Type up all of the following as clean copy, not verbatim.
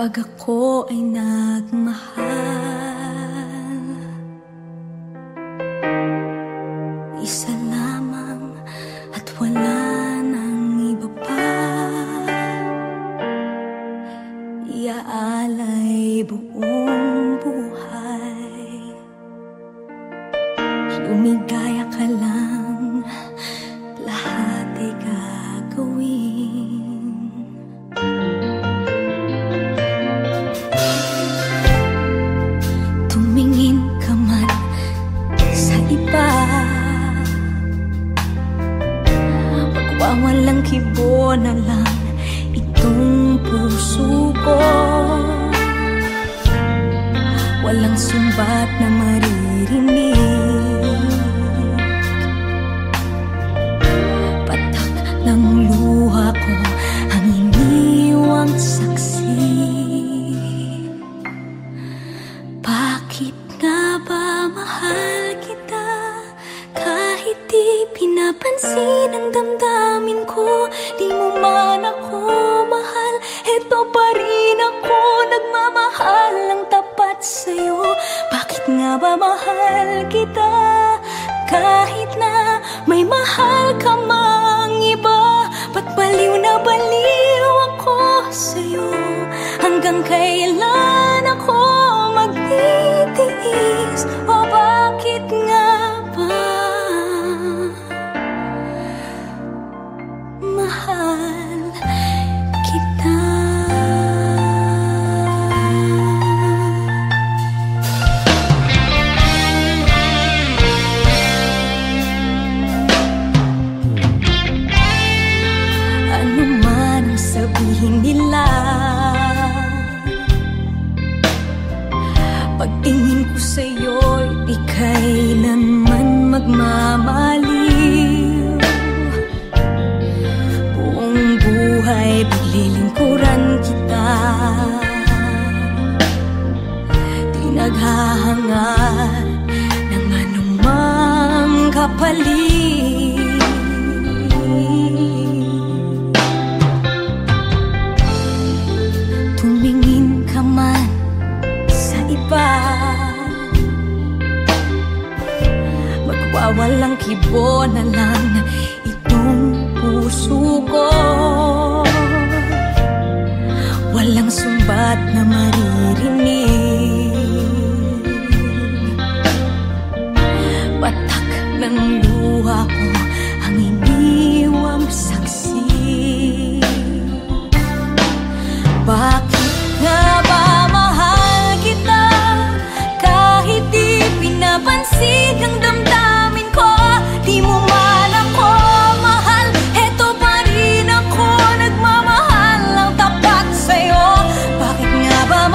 Kapag ako ay nagmahal, isa lamang at wala nang iba pa. Iaalay buong buhay, lumigaya ka lang, lahat ay gagawin. Tumingin ka man sa iba, pagwawalang kibo na lang itong puso ko. Walang sumbat na maririnig, patak ng luha ko ang iniwang saksi. Bakit nga ba mahal kita kahit di pinapansin ang damdamin ko? Di mo man ako mahal, eto pa rin ako nagmamahal ng tapat sa'yo. Bakit nga ba mahal kita kahit na may mahal ka mang iba? Ba't baliw na baliw ako sa'yo? Hanggang kailan ako magtitiis? O bakit nga ba mahal kita? Ano man ang sabihin nila, pagtingin ko sa'yo'y di kailanman magmamaliw. Buong buhay paglilingkuran kita, di naghahangad ng anumang kapalit. Tumingin ka man sa iba, magwawalang kibo na lang itong puso ko. Walang sumbat na maririnig, patak ng luha ko ang iniwang saksi. Bakit nga ba mahal kita kahit di pinapansin ang damdamin ko? Di mo man ako mahal, eto pa rin ako nagmamahal ng tapat sa'yo. Bakit nga ba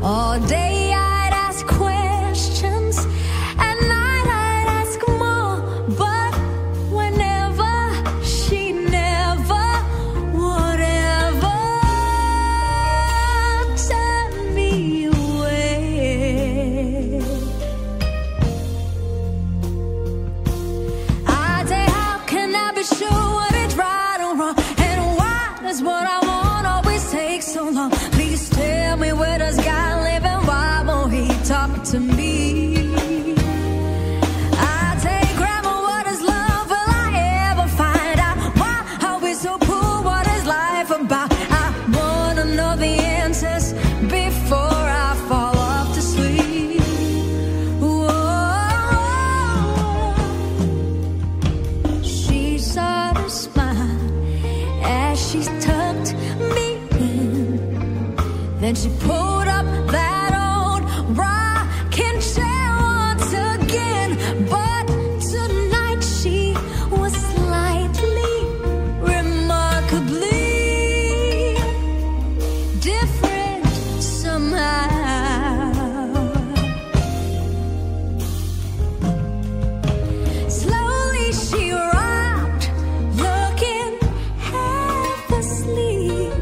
All day I'd ask questions, at night I'd ask more, but whenever she never would ever turn me away. I'd say, how can I be sure what is right or wrong, and why does what I want always take so long? Please tell me, where does God live and why won't he talk to me? I take Grandma, what is love? Will I ever find out? Why are we so poor? What is life about? I wanna know the answers before I fall off to sleep. Whoa. She sort of smiled as she tucked me in. Then she pulled up that old rocking chair once again. But tonight she was slightly, remarkably different somehow. Slowly she rocked, looking half asleep.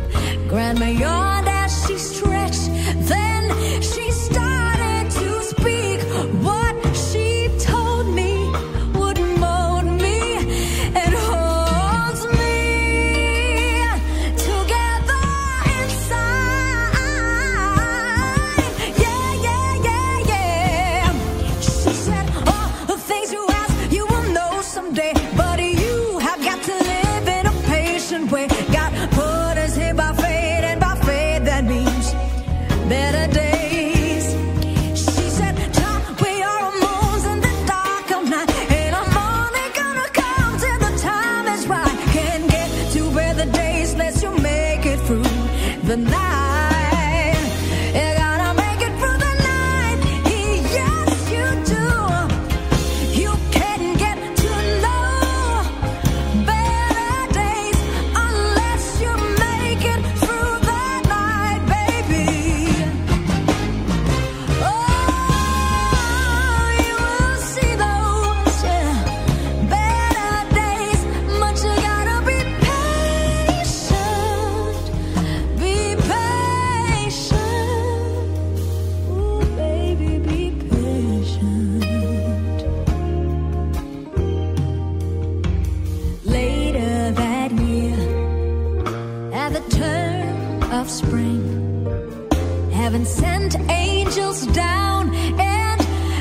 Grandma yawned as she stretched, then she started to speak. What she told me would mold me and holds me together inside. Yeah, yeah, yeah, yeah. She said, all the things you ask, you will know someday, but you have got to live in a patient way. God put us here by faith, and by faith that means better days. She said, child, we are moons in the dark of night, and I'm only gonna come till the time is right. Can't get to better days unless you make it through the night. You gotta make it through the night. Yes, you do. You can get to know better days unless you make it through the night, baby. Oh, you will see those better days, but you gotta be patient. Be patient. Ooh, baby, be patient. Later that year, at the turn of spring, heaven sent angels down and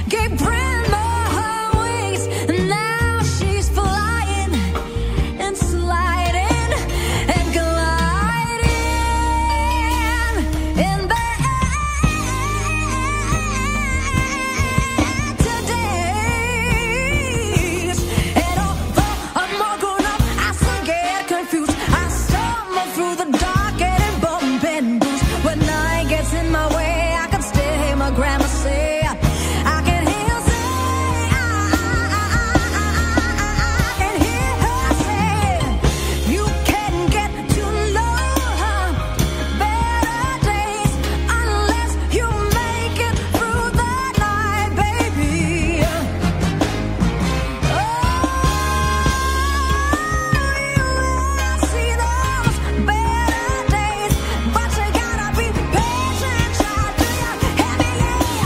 gave Grandma her wings. Now she's flying and sliding and gliding in the air today. And although I'm all grown up, I still get confused. I stumble through the dark and bump and bruise. When night gets in my way, I can still hear my grandma say, I can hear her say, I can hear her say, you can get to know better days unless you make it through the night, baby. Oh, you will see those better days, but you gotta be patient, child. Do you hear me? Yeah.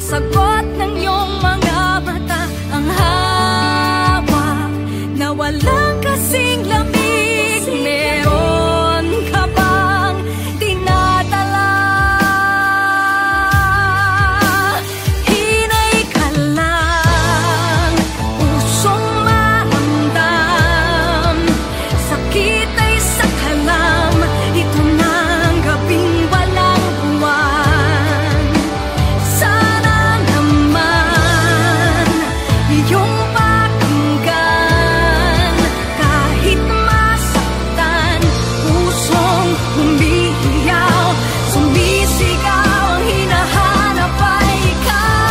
Sagot ng iyong mga mata, ang hawa na walang kasing lamig. Meron ka bang dinadala? Hinay ka lang, pusong maramdam, sakit ay sa kalam. Ito na ang gabing walang buwan. Sana iyong pakinggan, kahit masaktan, pusong humihiyaw, sumisigaw, ang hinahanap ay ikaw.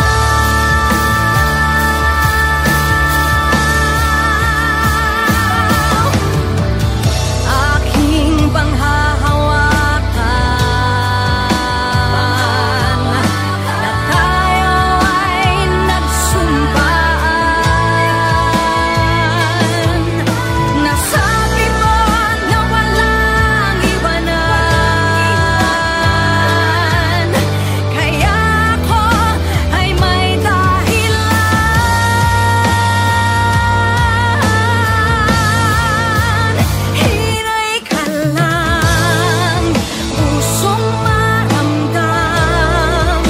Aking panghahawakan, na tayo ay nagsumpa. Nasabi mo na walang iwanan, kaya ako ay may dahilan. Hinay ka lang, pusong maramdam,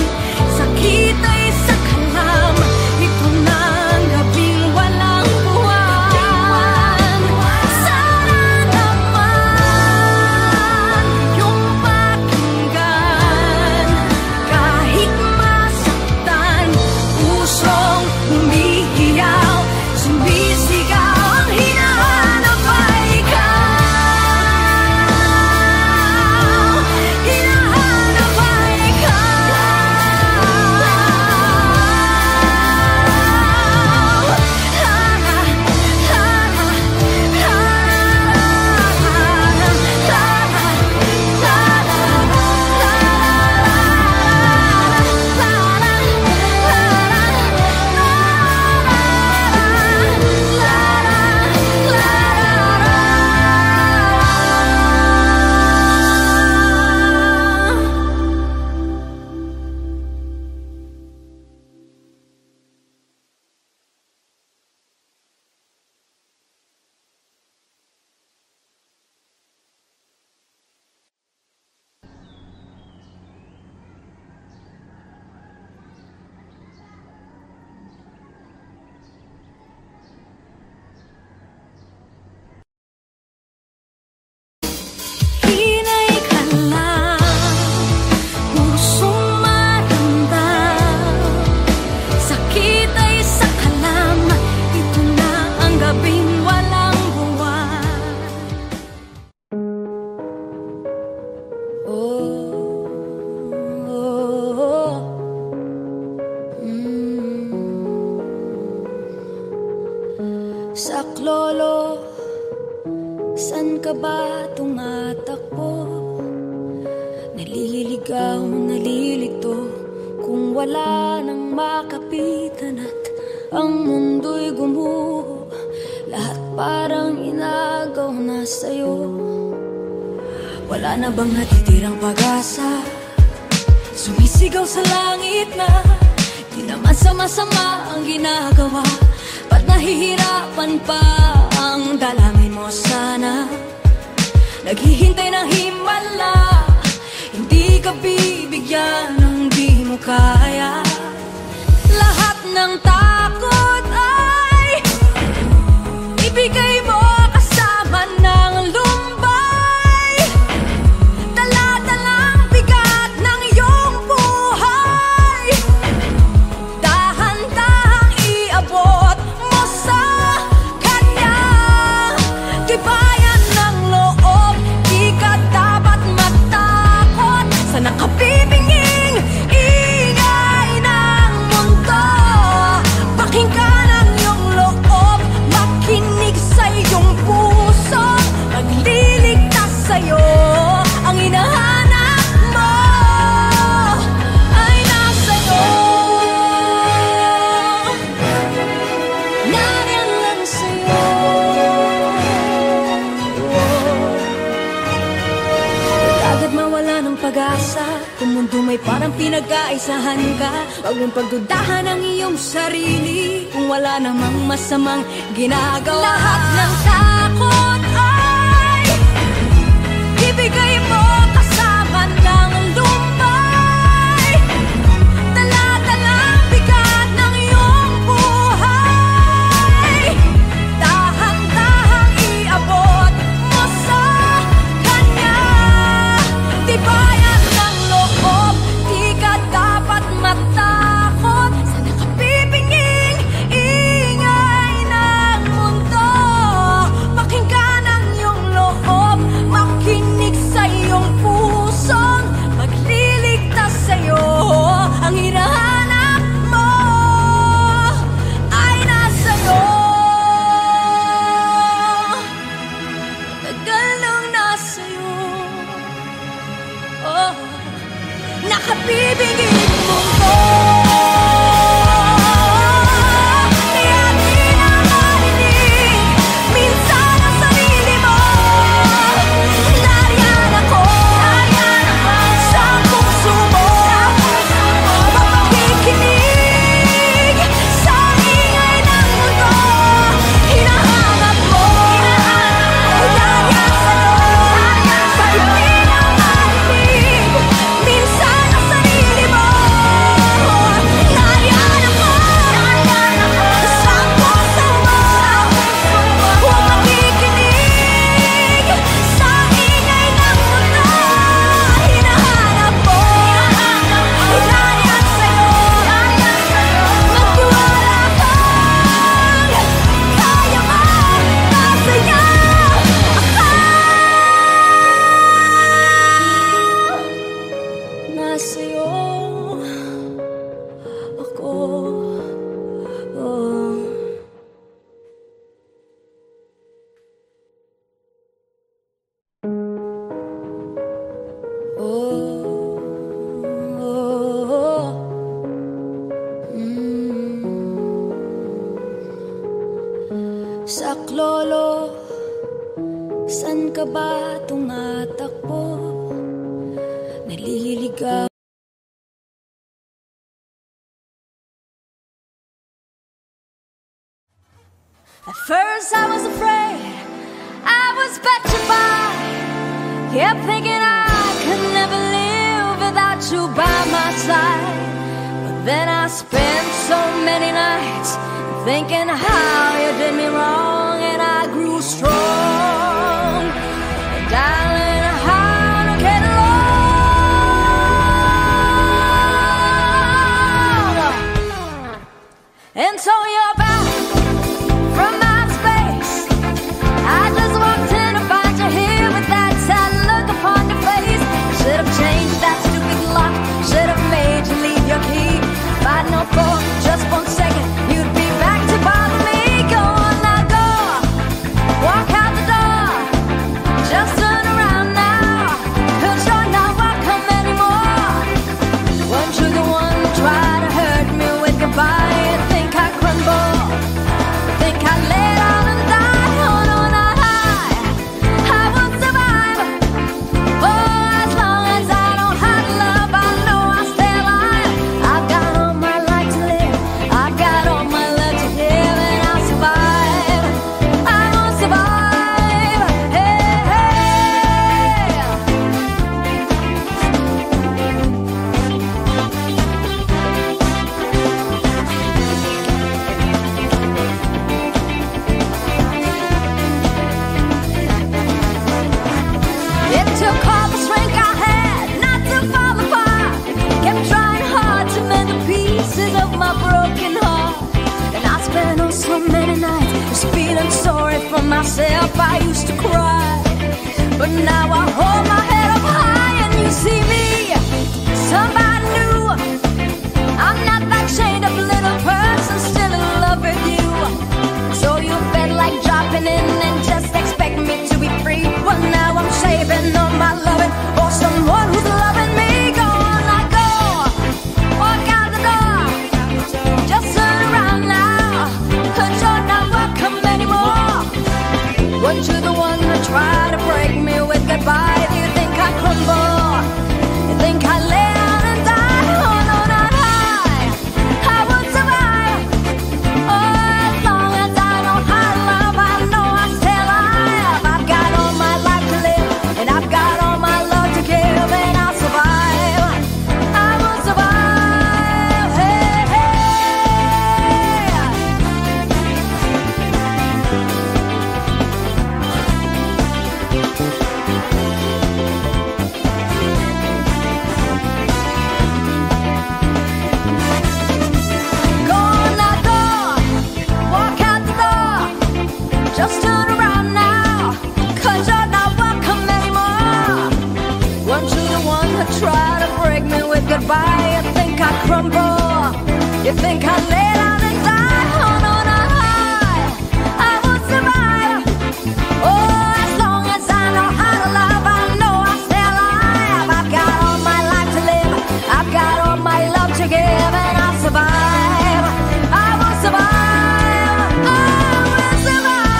sakit ay sa kalam. Ito na ang gabing walang buwan. Sana naman iyong pakinggan, kahit masaktan, pusong humihiyaw, sumisigaw, ang hinahanap ay ikaw. Hinahanap ay hinay ka lang, pusong maramdam, sakit ay sa kalam. Ito na ang gabing walang buwan. Saklolo, san ka ba tumatakbo? Naliligaw, nalilito, kung wala nang makapitan at ang mundo'y gumuho. Lahat parang inagaw na sa'yo. Wala na bang natitirang pag-asa? Sumisigaw sa langit na di naman sama-sama ang ginagawa. Ba't nahihirapan pa ang dalangin mo sana? Naghihintay ng himala, hindi ka bibigyan ng di mo kaya. Lahat ng takot ay ibigay mo kasama ng lumbay. Dala-dalang bigat ng iyong buhay, dahan-dahang iabot mo sa kanya. Tibayan ng loob, di ka dapat matakot sa nakabibinging ingay na mundo may parang pinagkaisahan ka. Huwag mong pagdudahan ang iyong sarili kung wala namang masamang ginagawa. Lahat ng takot ay ibigay mo kasama ng lumbay. Dala-dalang bigat ng iyong buhay, dahan-dahang iabot mo sa kanya. Tibayan ng loob, di ka dapat matakot sa nakapipinging ingay ng mundo. Pakinggan ang iyong loob, makinig sa iyong pusong magliligtas sa'yo. Ang hinahanap mo ay nasa'yo. Tagal nang nasa'yo. Oh, nakapibinging mundo. Kaya di na marinig minsan ang sarili mo. Nariyan ako sa puso mo, mapakikinig sa ingay ng mundo. Hinahanap mo, nariyan sa'yo, sa'yo di na marinig minsan ang sarili mo. Nariyan ako sa puso mo, huwag makikinig sa ingay ng mundo. Hinahanap mo, nariyan sa'yo, magtiwala kang kaya mo, masaya nasa'yo ako. Oh. Saklolo, san ka ba tumatakbo? Naliligaw. At first I was afraid, I was petrified, kept thinking I could never live without you by my side. But then I spent so many nights thinking how you did me wrong, and I grew strong. Darling, how to get along. And so you're back from my space. I just walked in to find you here with that sad look upon your face. Should have changed that stupid lock, should have made you leave your key. If I'd known for just 1 second you'd be back to bother me. Go on now, go, walk out the door, just turn around now, 'cause you're not welcome anymore. Weren't you the one to try to hurt me with goodbye? You think I crumble, think I lay down and die? Oh no, not I won't survive. Oh, as long as I don't have love, I know I'll stay alive. I've got all my life to live, I've got all my love to give, and I'll survive, I won't survive. Hey, hey. It took all the strength I had not to fall apart. Kept trying hard to mend the pieces of my broken heart. And I spent on so many nights just feeling sorry for myself. I used to cry, but now I hold my head up high and you see me, somebody new. I'm not that chained up little person still in love with you. So you felt like dropping in and just expect me to be free. Well, now I'm saving all my loving for someone who's loving me. Go on, I go, walk out the door, just turn around now, 'cause you're not welcome anymore. Weren't you the one to try to break me with goodbye? Do you think I crumble? You think I lay down think I'd lay down and die on a high, I would survive. Oh, as long as I know how to love, I know I'll stay alive. I've got all my life to live, I've got all my love to give, and I'll survive. I will survive. I will survive.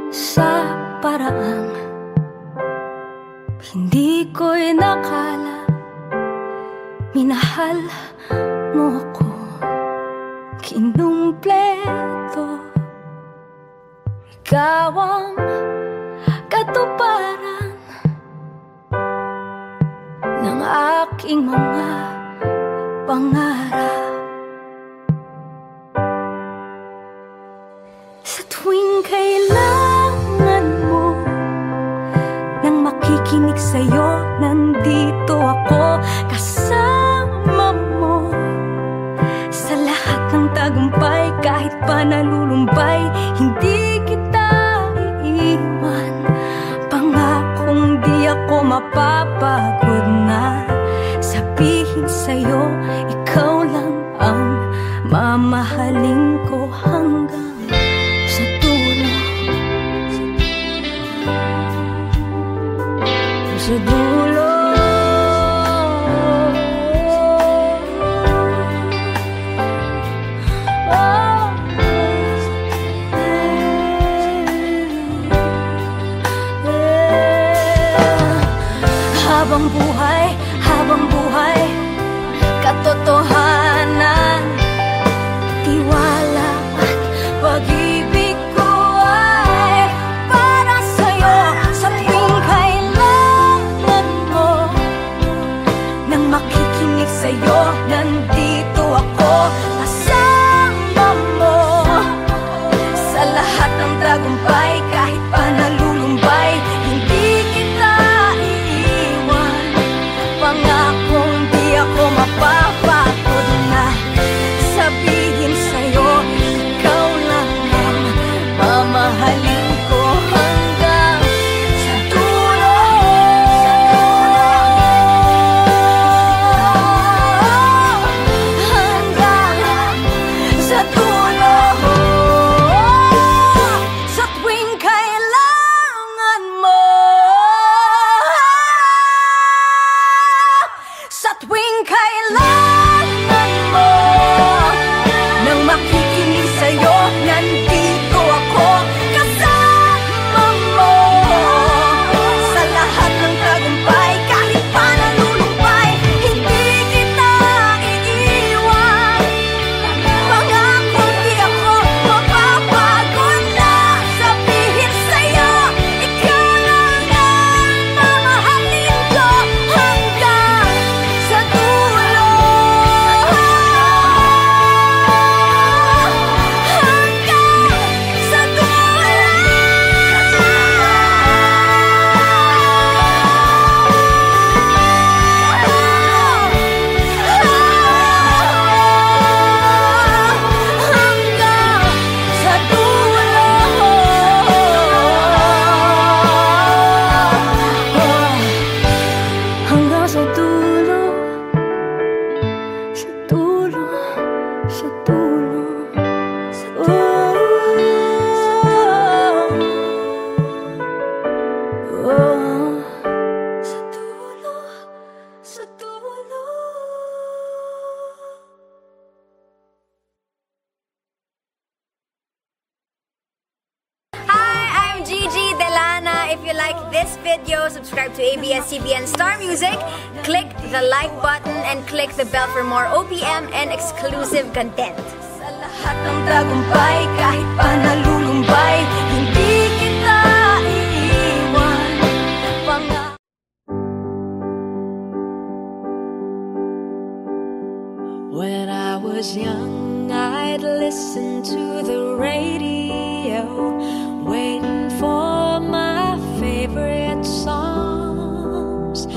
Sa paraang hindi ko inakala, minahal mo ako, kinumpleto. Ikaw ang katuparan ng aking mga pangarap. Sa tuwing kailangan mo nang makikinig sa'yo, nandito ako kasama mo. Sa lahat ng tagumpay, kahit pa nalulumbay, hindi kita iiwan. Pangakong di ako mapapagod na sabihin sa'yo, ikaw lang ang mamahalin ko hanggang sa dulo. Sa dulo. Habang buhay, katotohanan, tiwala at pag-ibig ko ay para sa'yo. Sa tuwing kailangan mo nang makikinig sa'yo, nandito ako kasama mo. Sa lahat ng tagumpay, kahit pa nalulumbay, hindi kita iiwan. Pangakong di ako mapapagod video, subscribe to ABS-CBN Star Music, click the like button, and click the bell for more OPM and exclusive content. Sa lahat ng tagumpay, kahit pa nalulumbay, hindi kita iiwan. When I was young, I'd listen to the radio, waiting for my favorite songs.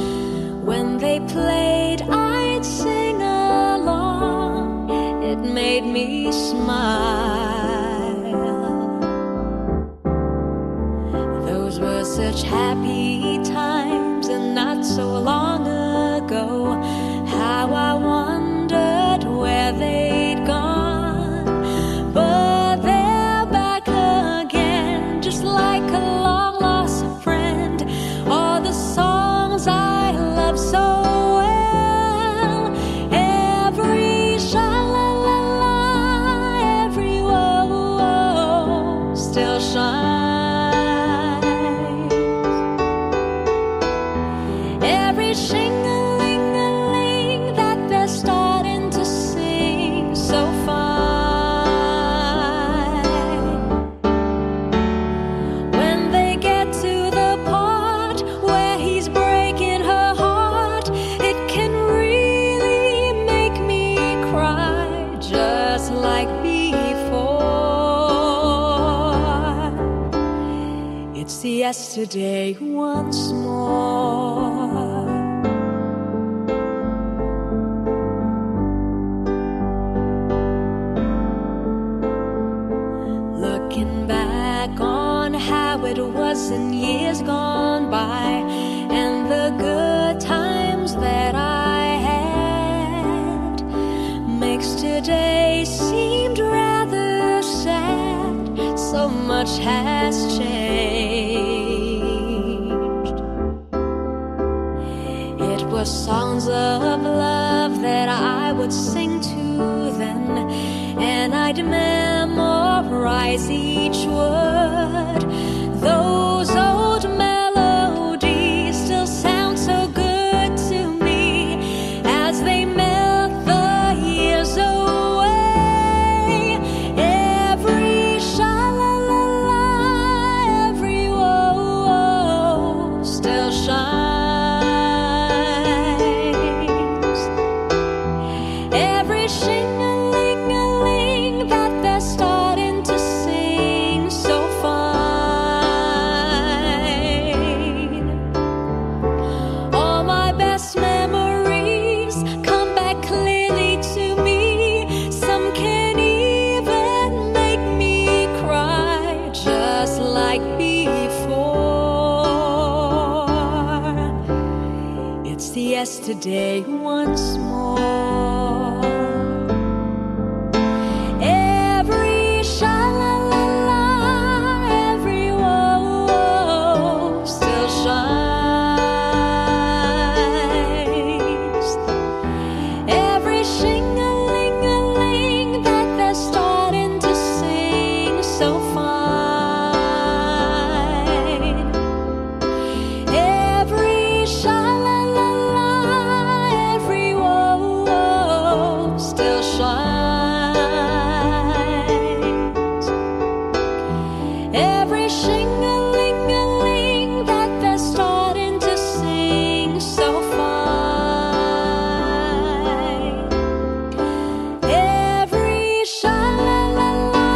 When they played, I'd sing along. It made me smile. Those were such happy times, and not so long ago, how I wondered where they'd gone. But they're back again, just like a long-lost friend. All the songs I love so well, every sha-la-la-la, every whoa-whoa still shines. Every shing-a-ling-a-ling that they're starting to sing so fine. When they get to the part where he's breaking her heart, it can really make me cry, just like before. It's yesterday once more. Looking back on how it was in years gone by, and the good times that I had, makes today seemed rather sad. So much has changed. It was songs of love that I would sing to then, and I'd memorize each word. Those old melodies still sound so good to me as they melt the years away. Every sha-la-la-la, every whoa-whoa still shines. Every shing-a-ling-a-ling that they're starting to sing so fine. All my best memories come back clearly to me. Some can even make me cry, just like before. It's yesterday once more. Every sha-la-la-la, every whoa-whoa still shines. Every shing-a-ling-a-ling that they're starting to sing so fine. Every sha-la-la-la, every whoa-whoa still shines. Every shing-a-ling-a-ling that they're starting to sing so fine. Every sha-la-la-la.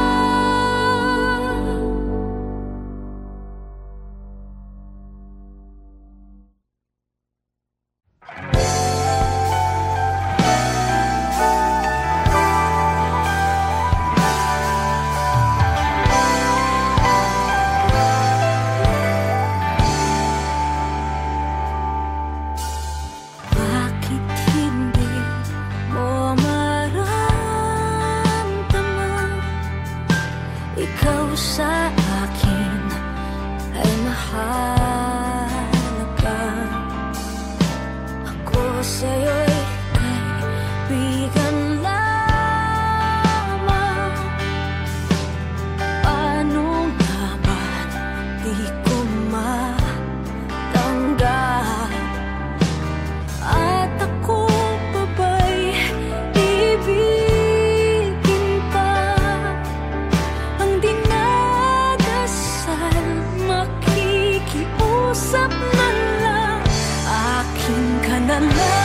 Bakit hindi mo maramdaman? Ikaw sa akin ay mahalaga. Ako sa'yo'y kaibigan lamang. Paano nga ba di ko na lang.